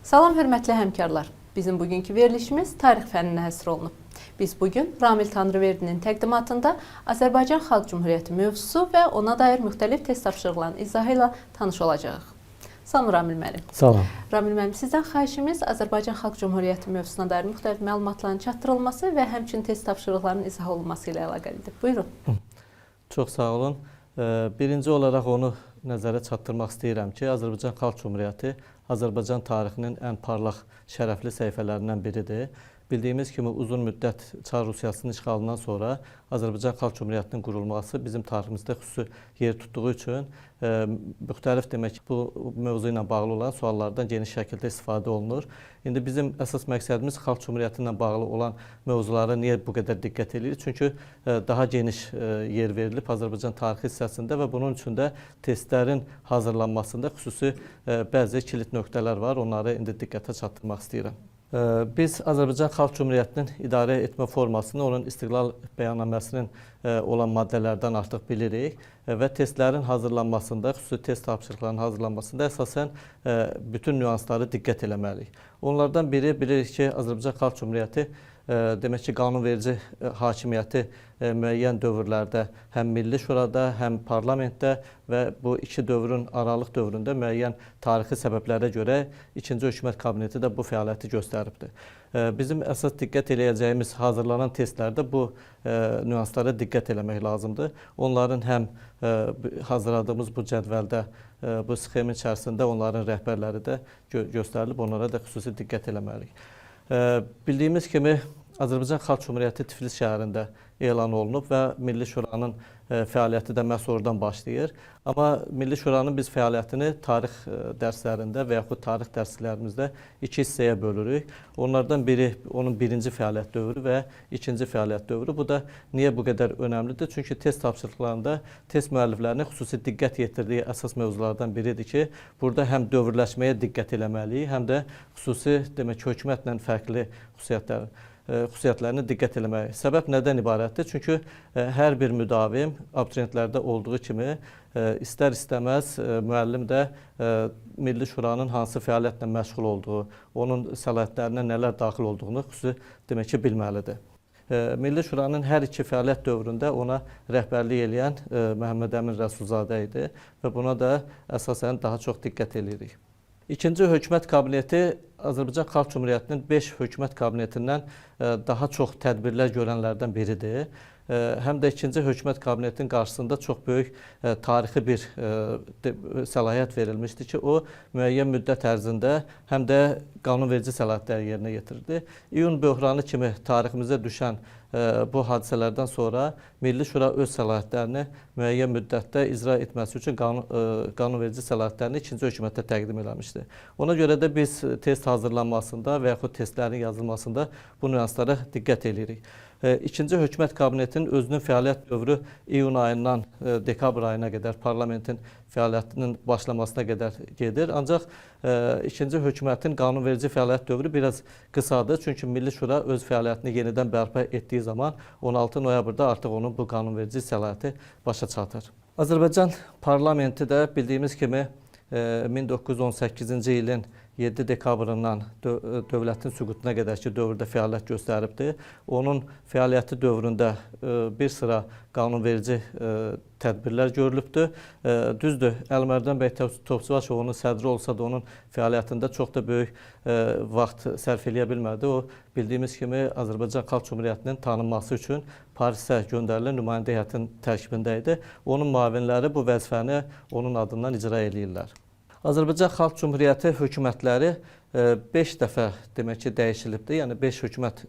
Salam hörmətli həmkarlar. Bizim bugünkü verilişimiz tarix fənninə həsr olunub. Biz bugün Ramil Tanrıverdinin təqdimatında Azərbaycan Xalq Cümhuriyyəti mövzusu və ona dair müxtəlif test tapşırıqlarının izahı ilə tanış olacağıq. Salam Ramil müəllim. Salam. Ramil müəllim, sizdən xahişimiz Azərbaycan Xalq Cümhuriyyəti mövzusuna dair müxtəlif məlumatların çatdırılması və həmçinin test tapşırıqlarının izah olunması ilə əlaqəlidir. Buyurun. Çox sağ olun. Birinci olaraq onu nəzərə çatdırmaq istəyirəm ki, Azərbaycan Xalq Cümhuriyyəti Azərbaycan tarixinin ən parlaq, şərəfli səhifələrindən biridir. Bildiyimiz kimi uzun müddət Çar Rusiyasının işğalından sonra Azərbaycan Xalq Cümhuriyyətinin qurulması bizim tariximizdə xüsusi yer tutduğu üçün müxtəlif demək bu mövzu ilə bağlı olan suallardan geniş şəkildə istifadə olunur. İndi bizim əsas məqsədimiz Xalq Cümhuriyyəti ilə bağlı olan mövzulara niyə bu qədər diqqət edirik? Çünki daha geniş yer verilib Azərbaycan tarixi hissəsində və bunun üçün də testlərin hazırlanmasında xüsusi bəzi kilit nöqtələr var. Onları indi diqqətə çatdırmaq istəyirəm. Biz Azərbaycan Xalq Cümhuriyyətinin idarə etmə formasını onun İstiqlal bəyannaməsinin olan maddələrdən artıq bilirik və testlərin hazırlanmasında, xüsusi test tapşırıqlarının hazırlanmasında əsasən bütün nüansları diqqət eləməliyik. Onlardan biri bilirik ki, Azərbaycan Xalq Cümhuriyyəti demək ki, qanunverici hakimiyyəti müəyyən dövrlərdə həm Milli Şurada, həm parlamentdə və bu iki dövrün aralıq dövründə müəyyən tarixi səbəblərə görə ikinci hökumət kabineti də bu fəaliyyəti göstəribdir. Bizim əsas diqqət eləyəcəyimiz hazırlanan testlərdə bu nüanslara diqqət eləmək lazımdır. Onların həm hazırladığımız bu cədvəldə, bu sxemin içərisində onların rəhbərləri də göstərilib, onlara da xüsusi diqqət eləməliyik. Bildiyimiz kimi Azərbaycan Xalq Cümhuriyyəti Tiflis şəhərində elan olunub və Milli Şuranın fəaliyyəti də məhz oradan başlayır. Amma Milli Şuranın biz fəaliyyətini tarix dərslərində və yaxud tarix dərslərimizdə iki hissəyə bölürük. Onlardan biri onun birinci fəaliyyət dövrü və ikinci fəaliyyət dövrü. Bu da niyə bu qədər önəmlidir? Çünki test tapşırıqlarında test müəlliflərinin xüsusi diqqət yetirdiyi əsas mövzulardan biridir ki, burada həm dövrləşməyə diqqət eləməliyik, həm də xüsusi demək hökumətlə fərqli xüsusiyyətlərinə diqqət eləmək. Səbəb nədən ibarətdir? Çünki hər bir müdavim abituriyentlərdə olduğu kimi istər-istəməz müəllim də Milli Şuranın hansı fəaliyyətlə məşğul olduğu, onun səlahiyyətlərinə nələr daxil olduğunu xüsusi demək ki, bilməlidir. Milli Şuranın hər iki fəaliyyət dövründə ona rəhbərlik eləyən Məhəmməd Əmin Rəsulzadə idi və buna da əsasən daha çox diqqət eləyirik. İkinci hökumət kabineti Azərbaycan Xalq Cümhuriyyətinin 5 hökumət kabinetindən daha çox tədbirlər görənlərdən biridir. Həm də ikinci hökumət kabinetinin qarşısında çox böyük tarixi bir səlahiyyət verilmişdi ki, o müəyyən müddət ərzində həm də qanunverici səlahiyyətləri yerinə yetirdi. İyun böhranı kimi tariximizə düşən bu hadisələrdən sonra Milli Şura öz səlahiyyətlərini müəyyən müddətdə icra etməsi üçün qanunverici səlahiyyətlərini ikinci hökumətə təqdim eləmişdi. Ona görə də biz test hazırlanmasında və yaxud testlərin yazılmasında bu nüanslara diqqət edirik. İkinci hökumət kabinetinin özünün fəaliyyət dövrü iyun ayından dekabr ayına qədər parlamentin fəaliyyətinin başlamasına qədər gedir. Ancaq ikinci hökumətin qanunverici fəaliyyət dövrü biraz qısadır. Çünki Milli Şura öz fəaliyyətini yenidən bərpa etdiyi zaman 16 noyabrda artıq onun bu qanunverici səlahiyyəti başa çatır. Azərbaycan parlamenti də bildiyimiz kimi 1918-ci ilin 7 dekabrından dövlətin süqutuna qədərki dövrdə fəaliyyət göstəribdir. Onun fəaliyyəti dövründə bir sıra qanunverici tədbirlər görülübdür. Düzdür, Əlimərdan bəy Topçubaşovun sədri olsa da onun fəaliyyətində çox da böyük vaxt sərf eləyə bilmədi. O, bildiyimiz kimi Azərbaycan Xalq Cümhuriyyətinin tanınması üçün Parisə göndərilən nümayəndə heyətinin tərkibində idi. Onun müavinləri bu vəzifəni onun adından icra eləyirlər. Azərbaycan Xalq Cümhuriyyəti hökumətləri 5 dəfə demək ki, dəyişilibdir. Yəni 5 hökumət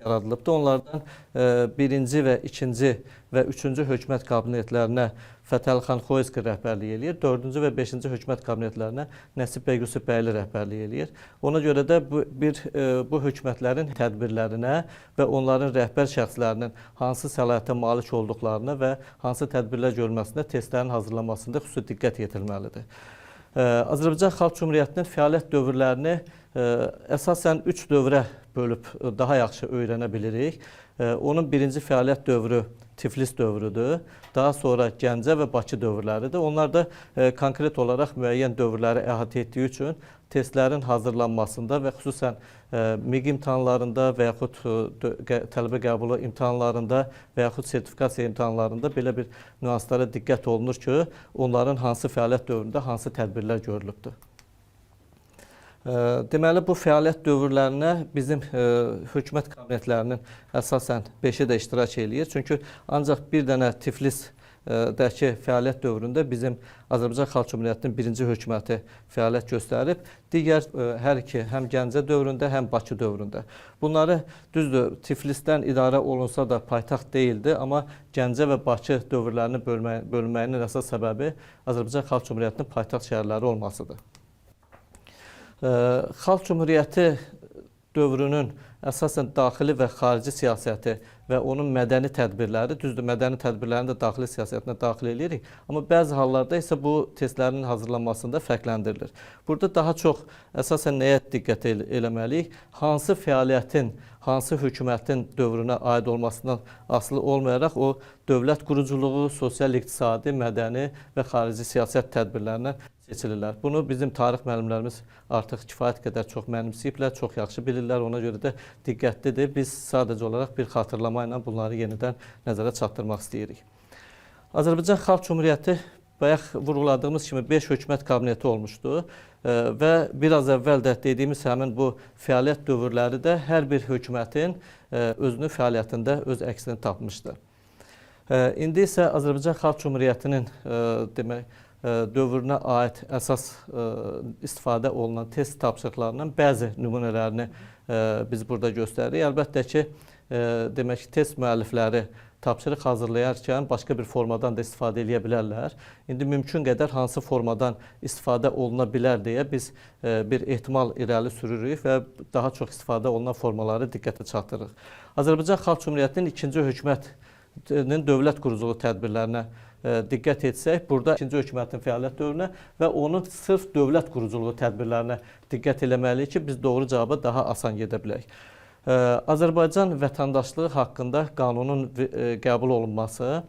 yaradılıbdır. Onlardan birinci və ikinci və üçüncü hökumət kabinetlərinə Fətəli xan Xoyski rəhbərlik eləyir. Dördüncü və beşinci hökumət kabinetlərinə Nəsib bəy Yusifbəyli rəhbərlik eləyir. Ona görə də bu hökumətlərin tədbirlərinə və onların rəhbər şəxslərinin hansı səlahiyyətə malik olduqlarına və hansı tədbirlər görülməsində testlərin hazırlanmasında xüsusi diqqət yetirilməlidir. Azərbaycan Xalq Cümhuriyyətinin fəaliyyət dövrlərini əsasən 3 dövrə bölüb daha yaxşı öyrənə bilirik. Onun birinci fəaliyyət dövrü Tiflis dövrüdür. Daha sonra Gəncə və Bakı dövrləridir. Onlar da konkret olaraq müəyyən dövrləri əhatə etdiyi üçün testlərin hazırlanmasında və xüsusən MİQ imtahanlarında və yaxud tələbə qəbulu imtahanlarında və yaxud sertifikasiya imtahanlarında belə bir nüanslara diqqət olunur ki, onların hansı fəaliyyət dövründə hansı tədbirlər görülübdür. Deməli, bu fəaliyyət dövrlərinə bizim hökumət kabinetlərinin əsasən 5-i də iştirak eləyir. Çünki ancaq bir dənə Tiflisdəki fəaliyyət dövründə bizim Azərbaycan Xalq Cümhuriyyətinin birinci hökuməti fəaliyyət göstərib. Digər hər iki, həm Gəncə dövründə, həm Bakı dövründə. Bunları düzdür, Tiflisdən idarə olunsa da paytaxt deyildi, amma Gəncə və Bakı dövrlərini bölünməyinin əsas səbəbi Azərbaycan Xalq Cümhuriyyətinin paytaxt şəhərləri olmasıdır. Xalq Cümhuriyyəti dövrünün əsasən daxili və xarici siyasəti və onun mədəni tədbirləri, düzdür, mədəni tədbirlərini də daxili siyasətinə daxil edirik, amma bəzi hallarda isə bu testlərin hazırlanmasında fərqləndirilir. Burada daha çox əsasən nəyə diqqət eləməliyik? Hansı fəaliyyətin, hansı hökumətin dövrünə aid olmasından asılı olmayaraq o dövlət quruculuğu, sosial-iqtisadi, mədəni və xarici siyasət tədbirlərindən seçilirlər. Bunu bizim tarix müəllimlərimiz artıq kifayət qədər çox mənimsəyiblər, çox yaxşı bilirlər, ona görə də diqqətlidir. Biz sadəcə olaraq bir xatırlama ilə bunları yenidən nəzərə çatdırmaq istəyirik. Azərbaycan Xalq Cümhuriyyəti bayaq vurğuladığımız kimi 5 hökumət kabineti olmuşdu və biraz əvvəl də dediyimiz həmin bu fəaliyyət dövrləri də hər bir hökumətin özünün fəaliyyətində öz əksini tapmışdı. İndi isə Azərbaycan Xalq Cümhuriyyətinin demək, dövrünə aid əsas istifadə olunan test tapşırıqlarının bəzi nümunələrini biz burada göstəririk. Əlbəttə ki, demək ki, test müəllifləri tapşırıq hazırlayarkən başqa bir formadan da istifadə edə bilərlər. İndi mümkün qədər hansı formadan istifadə oluna bilər deyə biz bir ehtimal irəli sürürük və daha çox istifadə olunan formaları diqqətə çatdırırıq. Azərbaycan Xalq Cümhuriyyətinin ikinci hökumətinin dövlət quruculuğu tədbirlərinə diqqət etsək, burada ikinci hökumətin fəaliyyət dövrünə və onun sırf dövlət quruculuğu tədbirlərinə diqqət eləməliyik ki, biz doğru cavaba daha asan gedə bilək. Azərbaycan vətəndaşlığı haqqında qanunun qəbul olunması,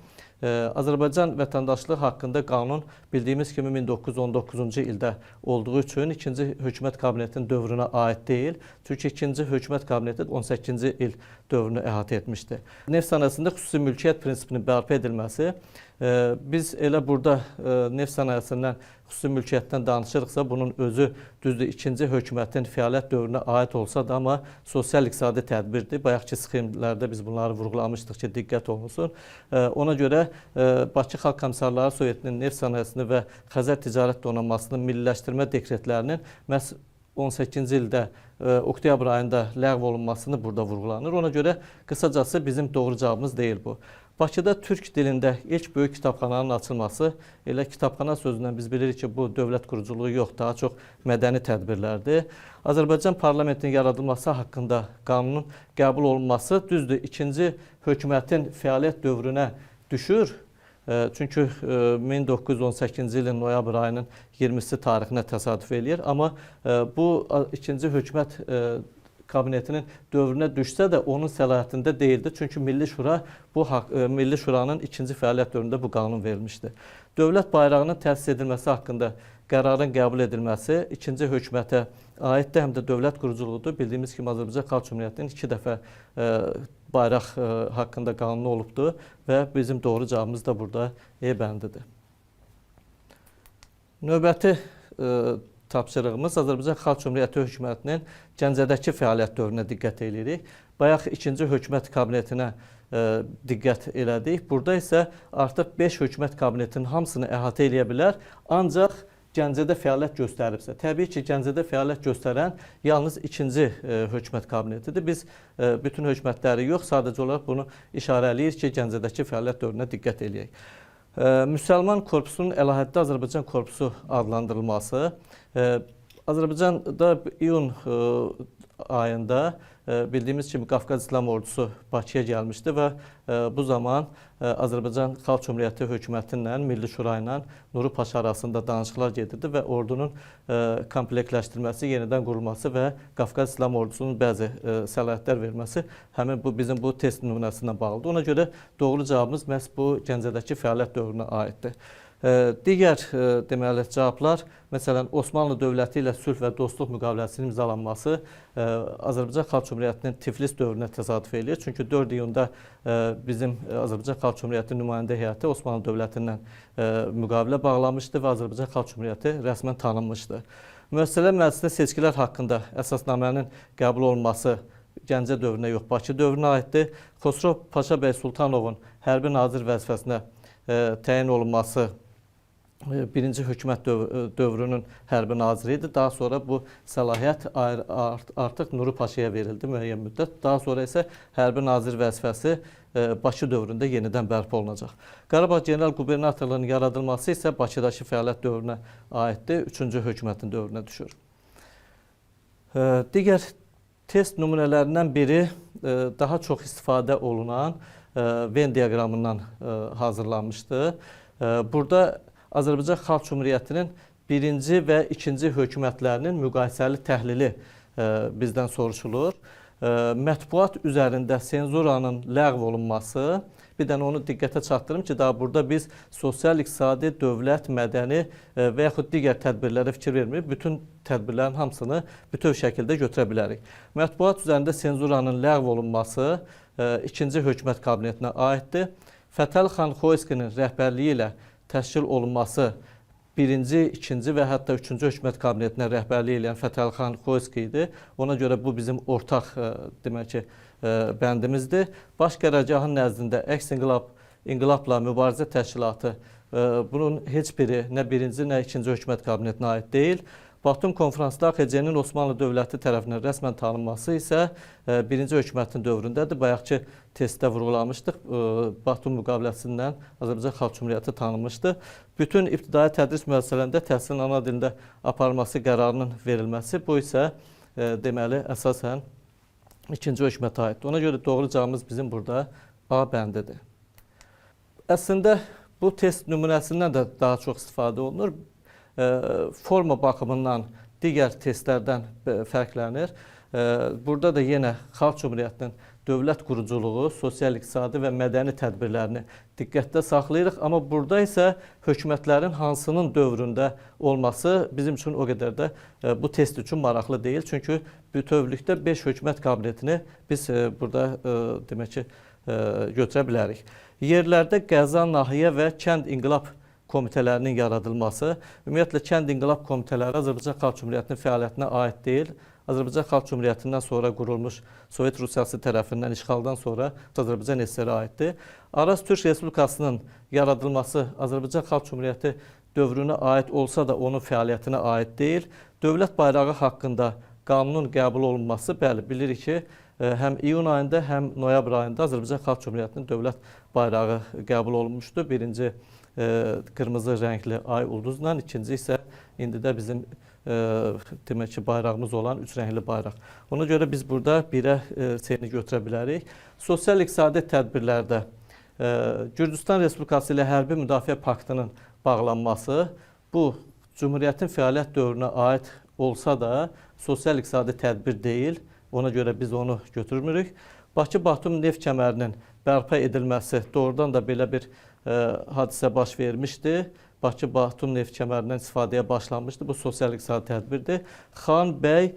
Azərbaycan vətəndaşlığı haqqında qanun bildiyimiz kimi 1919-cu ildə olduğu üçün ikinci hökumət kabinetinin dövrünə aid deyil. Çünki ikinci hökumət kabineti 18-ci il dövrünü əhatə etmişdi. Neft sənayesində xüsusi mülkiyyət prinsipinin bərpa edilməsi, biz elə burada neft sənayesindən, xüsusi mülkiyyətdən danışırıqsa, bunun özü düzdür, ikinci hökumətin fəaliyyət dövrünə aid olsa da, amma sosial-iqtisadi tədbirdir. Bayaqki sxemlərdə biz bunları vurğulamışdıq ki, diqqət olunsun. Ona görə Bakı Xalq Komissarları Sovetinin neft sənayesini və Xəzər Ticarət Donanmasının milliləşdirmə dekretlərinin məhz 18-ci ildə oktyabr ayında ləğv olunmasını burada vurğulanır. Ona görə qısacası bizim doğru cavabımız deyil bu. Bakıda türk dilində ilk böyük kitabxananın açılması, elə kitabxana sözündən biz bilirik ki, bu dövlət quruculuğu yox, daha çox mədəni tədbirlərdir. Azərbaycan parlamentinin yaradılması haqqında qanunun qəbul olunması düzdür, ikinci hökumətin fəaliyyət dövrünə düşür. Çünki 1918-ci ilin noyabr ayının 20-si tarixinə təsadüf eləyir. Amma bu ikinci hökumət kabinetinin dövrünə düşsə də onun səlahiyyətində deyildi. Çünki Milli Şura Milli Şuranın ikinci fəaliyyət dövründə bu qanun verilmişdi. Dövlət bayrağının təsis edilməsi haqqında qərarın qəbul edilməsi ikinci hökumətə aiddir, həm də dövlət quruculuğudur. Bildiyimiz kimi Azərbaycan Xalq Cümhuriyyətinin 2 dəfə bayraq haqqında qanunu olubdur və bizim doğru cavabımız da burada E bəndidir. Növbəti tapşırığımız Azərbaycan Xalq Cümhuriyyəti hökumətinin Gəncədəki fəaliyyət dövrünə diqqət edirik. Bayaq ikinci hökumət kabinetinə diqqət elədik. Burada isə artıq 5 hökumət kabinetinin hamısını əhatə eləyə bilər, ancaq Gəncədə fəaliyyət göstəribsə. Təbii ki, Gəncədə fəaliyyət göstərən yalnız ikinci hökumət kabinetidir. Biz bütün hökumətləri yox, sadəcə olaraq bunu işarə eləyir ki, Gəncədəki fəaliyyət dövrünə diqqət eləyək. Müsəlman korpusunun Əlahəddə Azərbaycan korpusu adlandırılması, Azərbaycanda iyun ayında bildiyimiz kimi Qafqaz İslam Ordusu Bakıya gəlmişdi və bu zaman Azərbaycan Xalq Cümhuriyyəti hökuməti ilə, Milli Şura ilə Nuru Paşa arasında danışıqlar gedirdi və ordunun komplektləşdirilməsi, yenidən qurulması və Qafqaz İslam Ordusunun bəzi səlahiyyətlər verməsi həmin bizim bu test nümunəsindən bağlıdır. Ona görə doğru cavabımız məhz bu Gəncədəki fəaliyyət dövrünə aiddir. Digər deməli cavablar, məsələn, Osmanlı dövləti ilə sülh və dostluq müqaviləsinin imzalanması Azərbaycan Xalq Cümhuriyyətinin Tiflis dövrünə təsadüf eləyir. Çünki 4 iyunda bizim Azərbaycan Xalq Cümhuriyyəti nümayəndə heyəti Osmanlı dövlətindən müqavilə bağlamışdı və Azərbaycan Xalq Cümhuriyyəti rəsmən tanınmışdı. Müəssisələr Məclisində seçkilər haqqında əsasnamənin qəbul olunması Gəncə dövrünə yox, Bakı dövrünə aiddir. Xosrov Paşa bəy Sultanovun hərbi nazir vəzifəsinə təyin olunması birinci hökumət dövrünün hərbi naziri idi. Daha sonra bu səlahiyyət artıq Nuru Paşaya verildi müəyyən müddət. Daha sonra isə hərbi nazir vəzifəsi Bakı dövründə yenidən bərpa olunacaq. Qarabağ General Qubernatorluğunun yaradılması isə Bakıdakı fəaliyyət dövrünə aiddir. 3-cü hökumətin dövrünə düşür. Digər test nümunələrindən biri daha çox istifadə olunan Venn diaqramından hazırlanmışdı. Burada Azərbaycan Xalq Cümhuriyyətinin birinci və ikinci hökumətlərinin müqayisəli təhlili bizdən soruşulur. Mətbuat üzərində senzuranın ləğv olunması, bir dənə onu diqqətə çatdırım ki, daha burada biz sosial-iqtisadi, dövlət, mədəni və yaxud digər tədbirlərə fikir vermirik. Bütün tədbirlərin hamısını bütöv şəkildə götürə bilərik. Mətbuat üzərində senzuranın ləğv olunması ikinci hökumət kabinetinə aiddir. Fətəli xan Xoyskinin rəhbərliyi ilə təşkil olunması birinci, ikinci və hətta üçüncü hökumət kabinetinə rəhbərlik edən Fətəli xan Xoyski idi. Ona görə bu bizim ortaq demək ki, bəndimizdir. Baş qərargahın nəzdində əks-inqilabla mübarizə təşkilatı bunun heç biri nə birinci, nə ikinci hökumət kabinetinə aid deyil. Batum konferansda AXC-nin Osmanlı dövləti tərəfindən rəsmən tanınması isə birinci hökumətin dövründədir. Bayaqki testdə vurğulamışdıq. Batum müqaviləsindən Azərbaycan Xalq Cümhuriyyəti tanınmışdı. Bütün ibtidai tədris müəssisələrində təhsilin ana dilində aparılması qərarının verilməsi, bu isə deməli əsasən ikinci hökumətə aiddir. Ona görə doğru cavabımız bizim burada A bəndidir. Əslində bu test nümunəsindən də daha çox istifadə olunur. Forma baxımından digər testlərdən fərqlənir. Burada da yenə Xalq Cümhuriyyətinin dövlət quruculuğu, sosial-iqtisadi və mədəni tədbirlərini diqqətdə saxlayırıq. Amma burada isə hökumətlərin hansının dövründə olması bizim üçün o qədər də bu test üçün maraqlı deyil. Çünki bütövlükdə 5 hökumət kabinetini biz burada demək ki, götürə bilərik. Yerlərdə qəza, nahiyə və kənd inqilab komitələrinin yaradılması, ümumiyyətlə kənd inqilab komitələri Azərbaycan Xalq Cümhuriyyətinin fəaliyyətinə aid deyil. Azərbaycan Xalq Cümhuriyyətindən sonra qurulmuş Sovet Rusiyası tərəfindən işğaldan sonra Azərbaycan SSR-ə aiddir. Araz Türk Respublikasının yaradılması Azərbaycan Xalq Cümhuriyyəti dövrünə aid olsa da onun fəaliyyətinə aid deyil. Dövlət bayrağı haqqında qanunun qəbul olunması, bəli, bilirik ki, həm iyun ayında, həm noyabr ayında Azərbaycan Xalq Cümhuriyyətinin dövlət bayrağı qəbul olunmuşdu. Birinci qırmızı rəngli ay ulduzla, ikinci isə indi də bizim demək ki, bayrağımız olan 3 rəngli bayraq. Ona görə biz burada birə C-ni götürə bilərik. Sosial-iqtisadi tədbirlərdə Gürcüstan Respublikası ilə hərbi müdafiə paktının bağlanması bu Cümhuriyyətin fəaliyyət dövrünə aid olsa da sosial-iqtisadi tədbir deyil. Ona görə biz onu götürmürük. Bakı-Batum neft kəmərinin bərpa edilməsi doğrudan da belə bir hadisə baş vermişdi. Bakı-Batum neft kəmərindən istifadəyə başlanmışdı. Bu sosial-iqtisadi tədbirdir. Xan, bəy,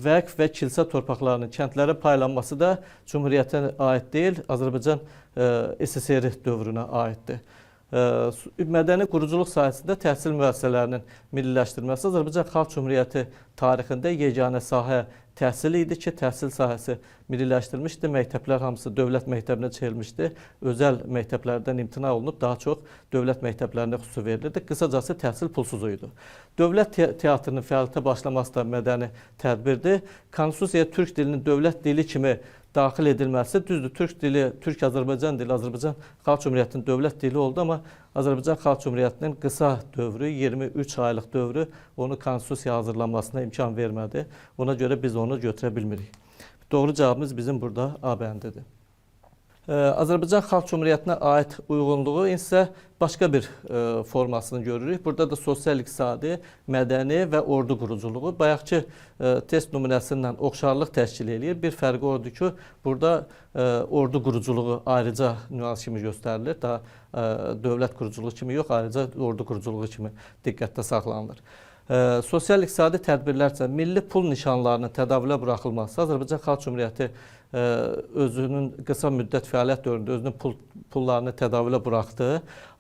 vəqf və kilsə torpaqlarının kəndlərə paylanması da Cümhuriyyətə aid deyil, Azərbaycan SSR dövrünə aiddir. Mədəni quruculuq sahəsində təhsil müəssisələrinin milliləşdirilməsi Azərbaycan Xalq Cümhuriyyəti tarixində yeganə sahə təhsil idi ki, təhsil sahəsi milliləşdirilmişdi. Məktəblər hamısı dövlət məktəbinə çevrilmişdi. Özəl məktəblərdən imtina olunub, daha çox dövlət məktəblərinə xüsusi verilirdi. Qısacası təhsil pulsuz idi. Dövlət teatrının fəaliyyətə başlaması da mədəni tədbirdir. Konstitusiyaya türk dilinin dövlət dili kimi daxil edilməsi, düzdür, türk dili, Türk-Azərbaycan dili, Azərbaycan Xalq Cümhuriyyətinin dövlət dili oldu, amma Azərbaycan Xalq Cümhuriyyətinin qısa dövrü, 23 aylıq dövrü onu konstitusiya hazırlanmasına imkan vermədi. Ona görə biz onu götürə bilmirik. Doğru cavabımız bizim burada A bəndidir. Azərbaycan Xalq Cümhuriyyətinə aid uyğunluğu isə başqa bir formasını görürük. Burada da sosial-iqtisadi, mədəni və ordu quruculuğu bayaqki test nümunəsindən oxşarlıq təşkil edir. Bir fərqi odur ki, burada ordu quruculuğu ayrıca nüans kimi göstərilir. Daha dövlət quruculuğu kimi yox, ayrıca ordu quruculuğu kimi diqqətdə saxlanılır. Sosial-iqtisadi tədbirlərcə milli pul nişanlarının tədavülə buraxılması Azərbaycan Xalq Cümhuriyyəti özünün qısa müddət fəaliyyət dövründə özünün pullarını tədavülə buraxdı.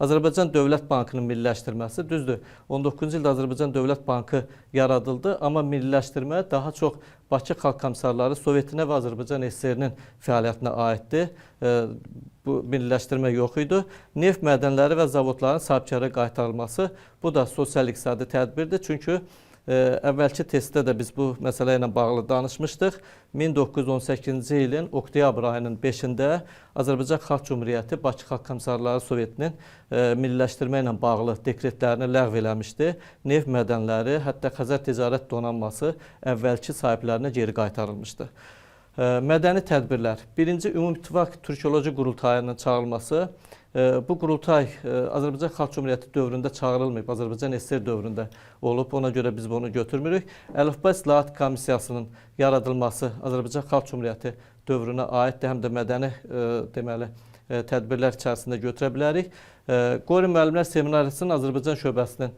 Azərbaycan Dövlət Bankının milliləşdirməsi, düzdür, 19-cu ildə Azərbaycan Dövlət Bankı yaradıldı, amma milliləşdirmə daha çox Bakı Xalq Komissarları Sovetinə və Azərbaycan SSR-nin fəaliyyətinə aiddir. Bu milliləşdirmə yox idi. Neft mədənləri və zavodların sahibkarə qaytarılması, bu da sosial-iqtisadi tədbirdir. Çünki əvvəlki testdə də biz bu məsələ ilə bağlı danışmışdıq. 1918-ci ilin oktyabr ayının 5-də Azərbaycan Xalq Cümhuriyyəti Bakı Xalq Komissarları Sovetinin milliləşdirmə ilə bağlı dekretlərini ləğv eləmişdi. Neft mədənləri, hətta Xəzər Ticarət Donanması əvvəlki sahiblərinə geri qaytarılmışdı. Mədəni tədbirlər. Birinci Ümumİttifaq Türkoloji Qurultayının çağırılması. Bu qurultay Azərbaycan Xalq Cümhuriyyəti dövründə çağırılmayıb, Azərbaycan SSR dövründə olub, ona görə biz bunu götürmürük. Əlifba İslahat Komissiyasının yaradılması Azərbaycan Xalq Cümhuriyyəti dövrünə aiddir, həm də mədəni deməli tədbirlər içərisində götürə bilərik. Qori müəllimlər seminariyasının Azərbaycan şöbəsinin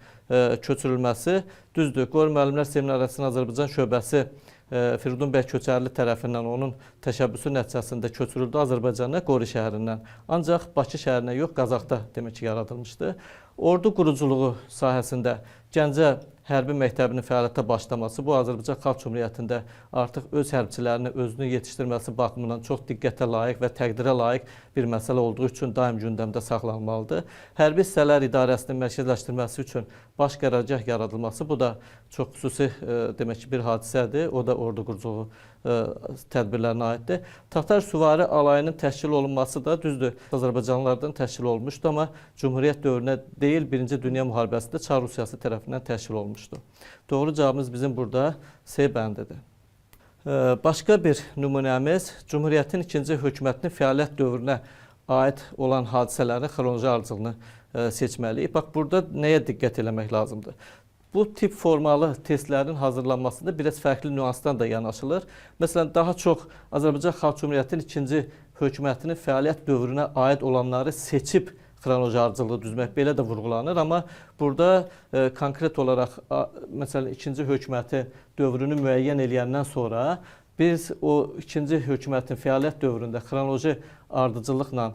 köçürülməsi, düzdür, Qori müəllimlər seminariyasının Azərbaycan şöbəsi Firidun bəy Köçərli tərəfindən onun təşəbbüsü nəticəsində köçürüldü Azərbaycana Qori şəhərindən. Ancaq Bakı şəhərinə yox, Qazaxda demək ki, yaradılmışdı. Ordu quruculuğu sahəsində Gəncə Hərbi Məktəbinin fəaliyyətə başlaması, bu Azərbaycan Xalq Cümhuriyyətində artıq öz hərbçilərini özünü yetişdirməsi baxımından çox diqqətə layiq və təqdirə layiq bir məsələ olduğu üçün daim gündəmdə saxlanılmalıdır. Hərbi hissələr idarəsinin mərkəzləşdirilməsi üçün baş qərargah yaradılması, bu da çox xüsusi demək ki, bir hadisədir. O da ordu quruculuğu tədbirlərinə aiddir. Tatar Süvari alayının təşkil olunması da düzdür, Azərbaycanlılardan təşkil olmuşdu, amma Cümhuriyyət dövrünə deyil, 1-ci Dünya müharibəsində Çar Rusiyası tərəfindən təşkil olmuşdu. Doğru cavabımız bizim burada C bəndidir. Başqa bir nümunəmiz Cümhuriyyətin ikinci hökumətinin fəaliyyət dövrünə aid olan hadisələrin xronoloji ardıcıllığını seçməliyik. Bax, burada nəyə diqqət eləmək lazımdır? Bu tip formalı testlərin hazırlanmasında biraz fərqli nüansdan da yanaşılır. Məsələn, daha çox Azərbaycan Xalq Cümhuriyyətinin ikinci hökumətinin fəaliyyət dövrünə aid olanları seçib xronoloji ardıcıllığı düzmək belə də vurğulanır. Amma burada konkret olaraq, məsələn, ikinci hökuməti dövrünü müəyyən eləyəndən sonra biz o ikinci hökumətin fəaliyyət dövründə xronoloji ardıcıllıqla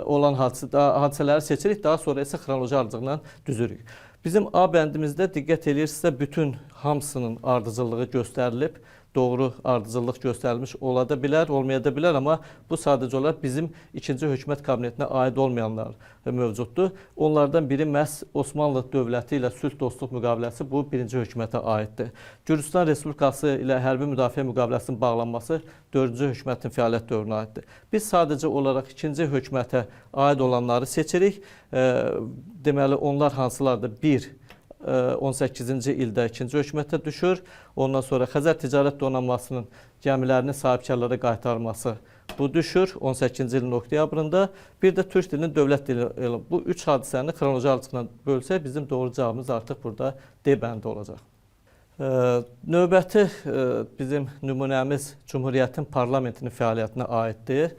olan hadisələri seçirik, daha sonra isə xronoloji ardıcıllıqla düzürük. Bizim A bəndimizdə diqqət edirsinizsə bütün hamısının ardıcıllığı göstərilib, doğru ardıcıllıq göstərilmiş ola da bilər, olmaya da bilər, amma bu sadəcə olaraq bizim ikinci hökumət kabinetinə aid olmayanlar mövcuddur. Onlardan biri məhz Osmanlı dövləti ilə sülh dostluq müqaviləsi bu birinci hökumətə aiddir. Gürcüstan Respublikası ilə hərbi müdafiə müqaviləsinin bağlanması dördüncü hökumətin fəaliyyət dövrünə aiddir. Biz sadəcə olaraq ikinci hökumətə aid olanları seçirik. Deməli, onlar hansılardır? 1. 18-ci ildə ikinci hökumətə düşür. Ondan sonra Xəzər Ticarət Donanmasının gəmilərinin sahibkarlara qaytarılması bu düşür 18-ci ilin oktyabrında. Bir də Türk dilinin dövlət dili. Bu üç hadisəni xronoloji ardıcılıqla bölsək bizim doğru cavabımız artıq burada D bəndi olacaq. Növbəti bizim nümunəmiz Cümhuriyyətin parlamentinin fəaliyyətinə aiddir.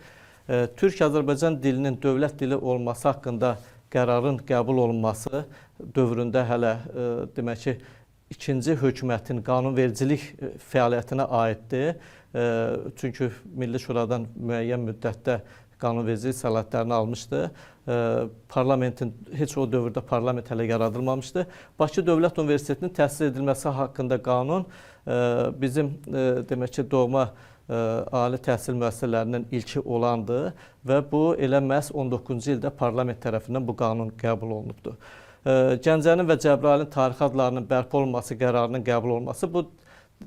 Türk-Azərbaycan dilinin dövlət dili olması haqqında qərarın qəbul olunması dövründə hələ demək ki, ikinci hökumətin qanunvericilik fəaliyyətinə aiddir. Çünki Milli Şuradan müəyyən müddətdə qanunvericilik səlahiyyətlərini almışdı. Parlamentin, heç o dövrdə parlament hələ yaradılmamışdı. Bakı Dövlət Universitetinin təhsil edilməsi haqqında qanun bizim demək ki, doğma ali təhsil müəssisələrindən ilki olandır və bu elə məhz 19-cu ildə parlament tərəfindən bu qanun qəbul olunubdur. Gəncənin və Cəbrayılın tarixi adlarının bərpa olunması qərarının qəbul olunması bu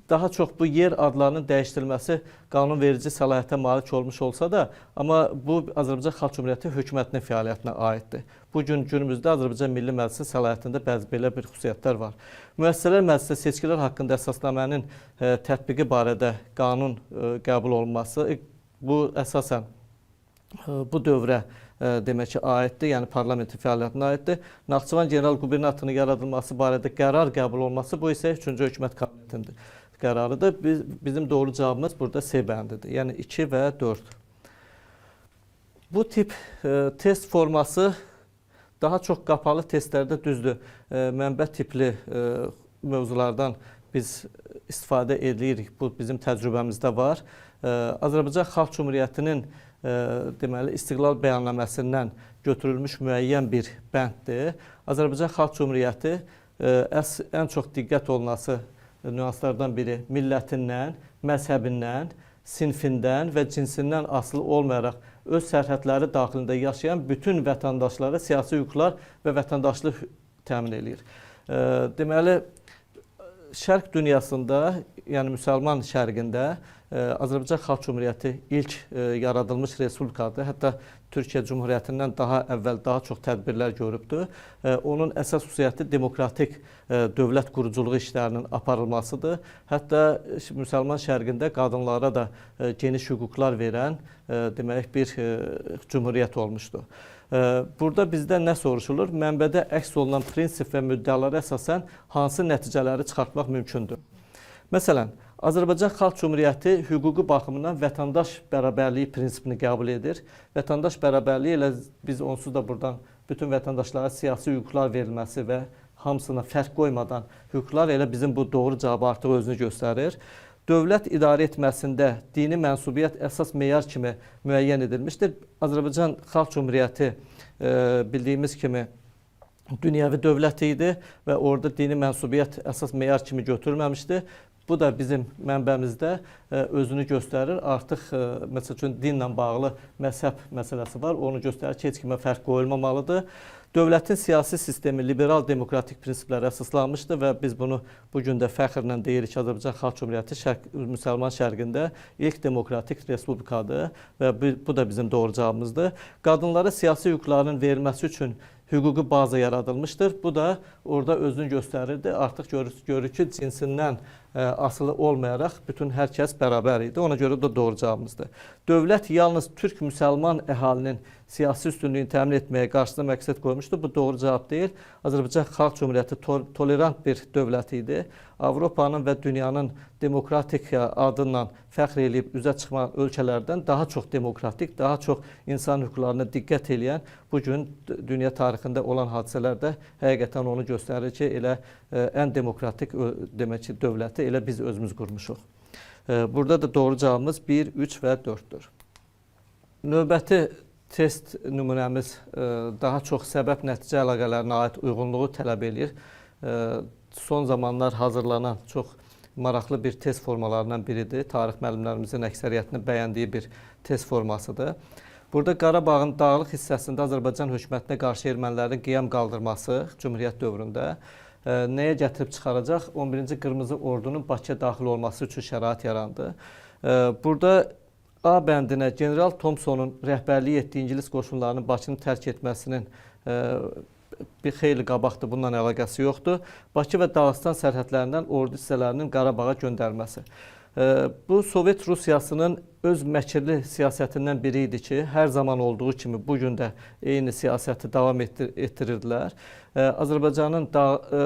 daha çox bu yer adlarının dəyişdirilməsi qanunverici səlahiyyətə malik olmuş olsa da, amma bu Azərbaycan Xalq Cümhuriyyəti hökumətinin fəaliyyətinə aiddir. Bugün günümüzdə Azərbaycan Milli Məclisi səlahiyyətində bəzi belə bir xüsusiyyətlər var. Müəssisələr Məclisi seçkilər haqqında əsasnamənin tətbiqi barədə qanun qəbul olunması, bu əsasən bu dövrə demək ki, aiddir, yəni parlamentin fəaliyyətinə aiddir. Naxçıvan General Qubernatorunun yaradılması barədə qərar qəbul olması, bu isə 3-cü hökumət kabinetinin qərarıdır. Bizim doğru cavabımız burada C bəndidir, yəni 2 və 4. Bu tip test forması daha çox qapalı testlərdə düzdür. Mənbə tipli mövzulardan biz istifadə edirik, bu bizim təcrübəmizdə var. Azərbaycan Xalq Cümhuriyyətinin deməli, İstiqlal bəyannaməsindən götürülmüş müəyyən bir bənddir. Azərbaycan Xalq Cümhuriyyəti ən çox diqqət olunması nüanslardan biri millətindən, məzhəbindən, sinfindən və cinsindən asılı olmayaraq öz sərhədləri daxilində yaşayan bütün vətəndaşlara siyasi hüquqlar və vətəndaşlıq təmin edir. Deməli, Şərq dünyasında, yəni müsəlman şərqində Azərbaycan Xalq Cümhuriyyəti ilk yaradılmış respublikadır. Hətta Türkiyə Cümhuriyyətindən daha əvvəl daha çox tədbirlər görübdür. Onun əsas xüsusiyyəti demokratik dövlət quruculuğu işlərinin aparılmasıdır. Hətta müsəlman şərqində qadınlara da geniş hüquqlar verən demək bir cümhuriyyət olmuşdur. Burada bizdən nə soruşulur? Mənbədə əks olunan prinsip və müddəalara əsasən hansı nəticələri çıxartmaq mümkündür? Məsələn, Azərbaycan Xalq Cümhuriyyəti hüquqi baxımından vətəndaş bərabərliyi prinsipini qəbul edir. Vətəndaş bərabərliyi ilə biz onsuz da buradan bütün vətəndaşlara siyasi hüquqlar verilməsi və hamısına fərq qoymadan hüquqlar elə bizim bu doğru cavabı artıq özünü göstərir. Dövlət idarə etməsində dini mənsubiyyət əsas meyar kimi müəyyən edilmişdir. Azərbaycan Xalq Cümhuriyyəti bildiyimiz kimi dünyəvi dövlət idi və orada dini mənsubiyyət əsas meyar kimi götürülməmişdi. Bu da bizim mənbəmizdə özünü göstərir. Artıq məsəl üçün dinlə bağlı məzhəb məsələsi var. Onu göstərir ki, heç kimə fərq qoyulmamalıdır. Dövlətin siyasi sistemi liberal demokratik prinsiplərə əsaslanmışdır və biz bunu bugün də fəxrlə deyirik ki, Azərbaycan Xalq Cümhuriyyəti müsəlman şərqində ilk demokratik respublikadır və bu da bizim doğru cavabımızdır. Qadınlara siyasi hüquqların verilməsi üçün hüquqi baza yaradılmışdır. Bu da orada özünü göstərirdi. Artıq görürük ki, cinsindən asılı olmayaraq bütün hər kəs bərabər idi. Ona görə də doğru cavabımızdır. Dövlət yalnız türk müsəlman əhalinin siyasi üstünlüyünü təmin etməyə qarşısına məqsəd qoymuşdur. Bu doğru cavab deyil. Azərbaycan Xalq Cümhuriyyəti tolerant bir dövlət idi. Avropanın və dünyanın demokratik adından fəxr edib üzə çıxan ölkələrdən daha çox demokratik, daha çox insan hüquqlarına diqqət edən bugün dünya tarixində olan hadisələrdə həqiqətən onu göstərir ki, elə ən demokratik demək ki, dövləti elə biz özümüz qurmuşuq. Burada da doğru cavabımız 1, 3 və 4-dür. Növbəti test nümunəmiz daha çox səbəb-nəticə əlaqələrinə aid uyğunluğu tələb edir. Son zamanlar hazırlanan çox maraqlı bir test formalarından biridir. Tarix müəllimlərimizin əksəriyyətini bəyəndiyi bir test formasıdır. Burada Qarabağın dağlıq hissəsində Azərbaycan hökumətinə qarşı ermənilərin qiyam qaldırması Cümhuriyyət dövründə nəyə gətirib çıxaracaq? 11-ci Qırmızı Ordunun Bakıya daxil olması üçün şərait yarandı. Burada A bəndinə General Thompsonun rəhbərliyi etdiyi İngilis qoşunlarının Bakını tərk etməsinin bir xeyli qabaqdır, bununla əlaqəsi yoxdur. Bakı və Dağıstan sərhədlərindən ordu hissələrinin Qarabağa göndərməsi. Bu Sovet Rusiyasının öz məkirli siyasətindən biri idi ki, hər zaman olduğu kimi bugün də eyni siyasəti davam etdirirdilər. Azərbaycanın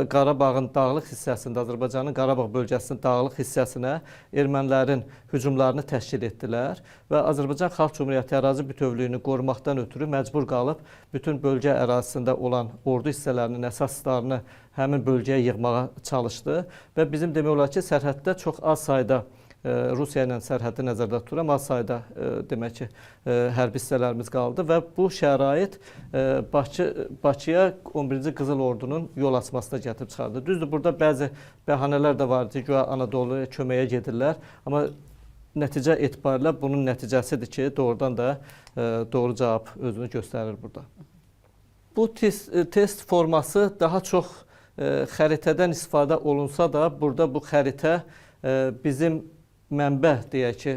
Qarabağın dağlıq hissəsində, Azərbaycanın Qarabağ bölgəsinin dağlıq hissəsinə ermənilərin hücumlarını təşkil etdilər və Azərbaycan Xalq Cümhuriyyəti ərazi bütövlüyünü qorumaqdan ötürü məcbur qalıb bütün bölgə ərazisində olan ordu hissələrinin əsaslarını həmin bölgəyə yığmağa çalışdı və bizim demək olar ki, sərhəddə çox az sayda Rusiya ilə sərhəddi nəzərdə tuturam, az sayda demək ki, hərbi hissələrimiz qaldı və bu şərait Bakıya 11-ci Qızıl Ordunun yol açmasına gətirib çıxardı. Düzdür, burada bəzi bəhanələr də var ki, güya Anadoluya köməyə gedirlər, amma nəticə etibarilə bunun nəticəsidir ki, doğrudan da doğru cavab özünü göstərir burada. Bu test forması daha çox xəritədən istifadə olunsa da, burada bu xəritə bizim mənbə deyək ki,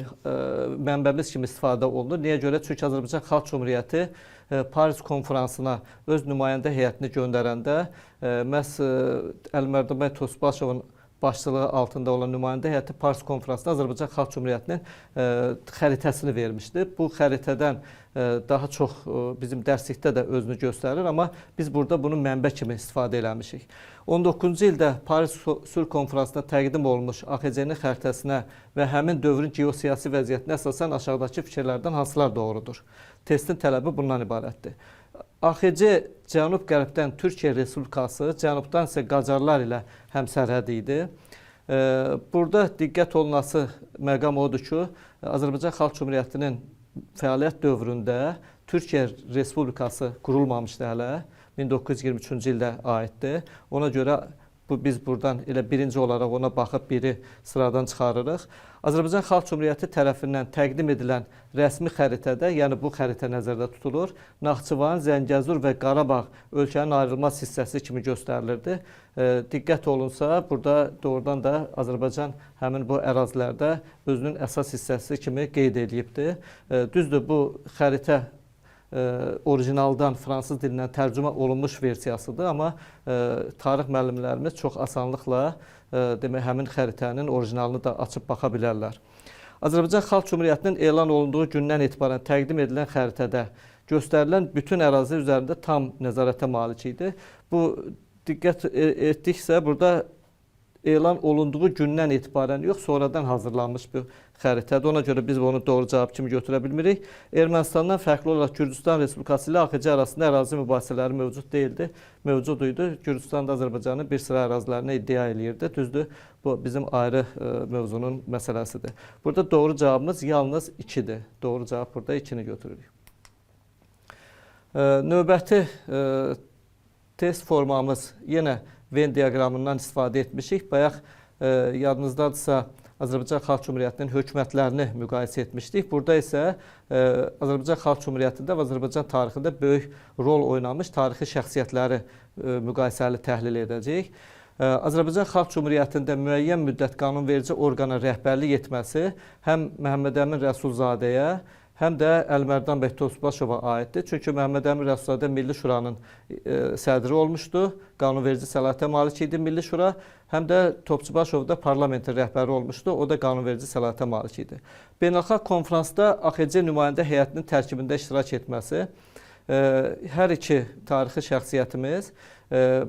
mənbəmiz kimi istifadə olunur. Niyə görə? Çünki Azərbaycan Xalq Cümhuriyyəti Paris konferansına öz nümayəndə heyətini göndərəndə məhz Əlimərdan bəy Tozbaşovun başçılığı altında olan nümayəndə heyəti Paris konferansında Azərbaycan Xalq Cümhuriyyətinin xəritəsini vermişdi. Bu xəritədən daha çox bizim dərslikdə də özünü göstərir, amma biz burada bunu mənbə kimi istifadə eləmişik. 19-cu ildə Paris Sülh konferansında təqdim olunmuş AXC-nin xəritəsinə və həmin dövrün geosiyasi vəziyyətinə əsasən aşağıdakı fikirlərdən hansılar doğrudur? Testin tələbi bundan ibarətdir. AXC cənub-qərbdən Türkiyə Respublikası, cənubdan isə Qacarlar ilə həmsərhəd idi. Burada diqqət olunası məqam odur ki, Azərbaycan Xalq Cümhuriyyətinin fəaliyyət dövründə Türkiyə Respublikası qurulmamışdı hələ. 1923-cü ildə aiddir. Ona görə biz buradan elə birinci olaraq ona baxıb biri sıradan çıxarırıq. Azərbaycan Xalq Cümhuriyyəti tərəfindən təqdim edilən rəsmi xəritədə, yəni bu xəritə nəzərdə tutulur, Naxçıvan, Zəngəzur və Qarabağ ölkənin ayrılmaz hissəsi kimi göstərilirdi. Diqqət olunsa, burada doğrudan da Azərbaycan həmin bu ərazilərdə özünün əsas hissəsi kimi qeyd edilibdir. Düzdür, bu xəritə orijinaldan fransız dilindən tərcümə olunmuş versiyasıdır, amma tarix müəllimlərimiz çox asanlıqla demək həmin xəritənin orijinalını da açıb baxa bilərlər. Azərbaycan Xalq Cümhuriyyətinin elan olunduğu gündən etibarən təqdim edilən xəritədə göstərilən bütün ərazi üzərində tam nəzarətə malik idi. Bu diqqət etdiksə burada elan olunduğu gündən etibarən yox, sonradan hazırlanmış bir xəritədir. Ona görə biz onu doğru cavab kimi götürə bilmirik. Ermənistandan fərqli olaraq Gürcüstan Respublikası ilə AXC arasında ərazi mübahisələri mövcud deyildi. Mövcud idi. Gürcüstan da Azərbaycanın bir sıra ərazilərini iddia eləyirdi. Düzdür, bu bizim ayrı mövzunun məsələsidir. Burada doğru cavabımız yalnız 2-dir. Doğru cavab burada 2-ni götürürük. Növbəti test formamız yenə Venn diaqramından istifadə etmişik. Bayaq yadınızdadırsa Azərbaycan Xalq Cümhuriyyətinin hökumətlərini müqayisə etmişdik. Burada isə Azərbaycan Xalq Cümhuriyyətində və Azərbaycan tarixində böyük rol oynamış tarixi şəxsiyyətləri müqayisəli təhlil edəcəyik. Azərbaycan Xalq Cümhuriyyətində müəyyən müddət qanunverici orqana rəhbərlik etməsi həm Məhəmməd Əmin Rəsulzadəyə, həm də Əlimərdan bəy Tozbaşova aiddir. Çünki Məhəmməd Əmin Rəsulzadə Milli Şuranın sədri olmuşdu. Qanunverici səlahiyyətə malik idi Milli Şura. Həm də Topçubaşov da parlamentin rəhbəri olmuşdu. O da qanunverici səlahiyyətə malik idi. Beynəlxalq konferansda AXC nümayəndə heyətinin tərkibində iştirak etməsi hər iki tarixi şəxsiyyətimiz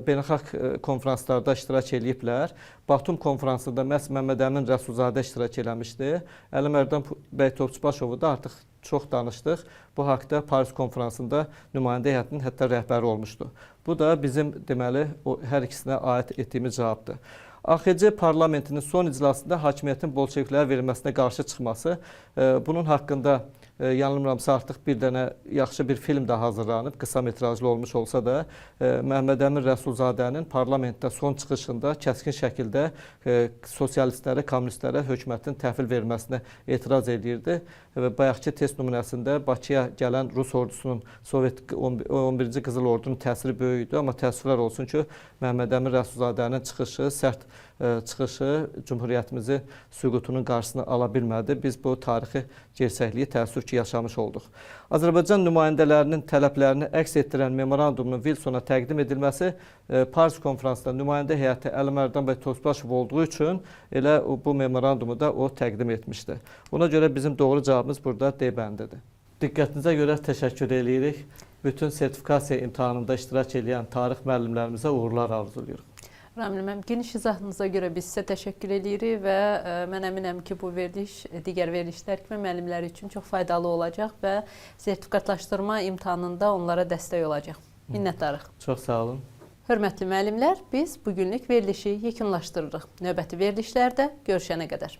beynəlxalq konferanslarda iştirak ediblər. Batum konferansında məhz Məhəmməd Əmin Rəsulzadə iştirak eləmişdi. Əlimərdan bəy Topçubaşovu da artıq çox danışdıq. Bu haqda Paris konferansında nümayəndə heyətinin hətta rəhbəri olmuşdu. Bu da bizim deməli hər ikisinə aid etdiyimiz cavabdır. AXC parlamentinin son iclasında hakimiyyətin bolşeviklərə verilməsinə qarşı çıxması, bunun haqqında yanılmıramsa artıq bir dənə yaxşı bir film də hazırlanıb, qısa metrajlı olmuş olsa da, Məhəmməd Əmin Rəsulzadənin parlamentdə son çıxışında kəskin şəkildə sosialistlərə, kommunistlərə hökumətin təhvil verməsinə etiraz edirdi və bayaqki test nümunəsində Bakıya gələn Rus ordusunun, Sovet 11-ci Qızıl Ordunun təsiri böyük idi, amma təəssüflər olsun ki, Məhəmməd Əmin Rəsulzadənin çıxışı, sərt çıxışı Cümhuriyyətimizin süqutunun qarşısını ala bilmədi. Biz bu tarixi gerçəkliyi təəssüf ki, yaşamış olduq. Azərbaycan nümayəndələrinin tələblərini əks etdirən memorandumun Wilsona təqdim edilməsi Paris konferansında nümayəndə heyəti Əlimərdan bəy Tozbaşov olduğu üçün elə bu memorandumu da o təqdim etmişdi. Ona görə bizim doğru cavabımız burada D bəndidir. Diqqətinizə görə təşəkkür edirik. Bütün sertifikasiya imtahanında iştirak edən tarix müəllimlərimizə uğurlar arzuluyoruz. Ramil müəllim, geniş izahınıza görə biz sizə təşəkkür edirik və mən əminəm ki, bu veriliş digər verilişlər kimi müəllimlər üçün çox faydalı olacaq və sertifikatlaşdırma imtahanında onlara dəstək olacaq. Minnətdarıq. Çox sağ olun. Hörmətli müəllimlər, biz bugünlük verilişi yekunlaşdırırıq. Növbəti verilişlərdə görüşənə qədər.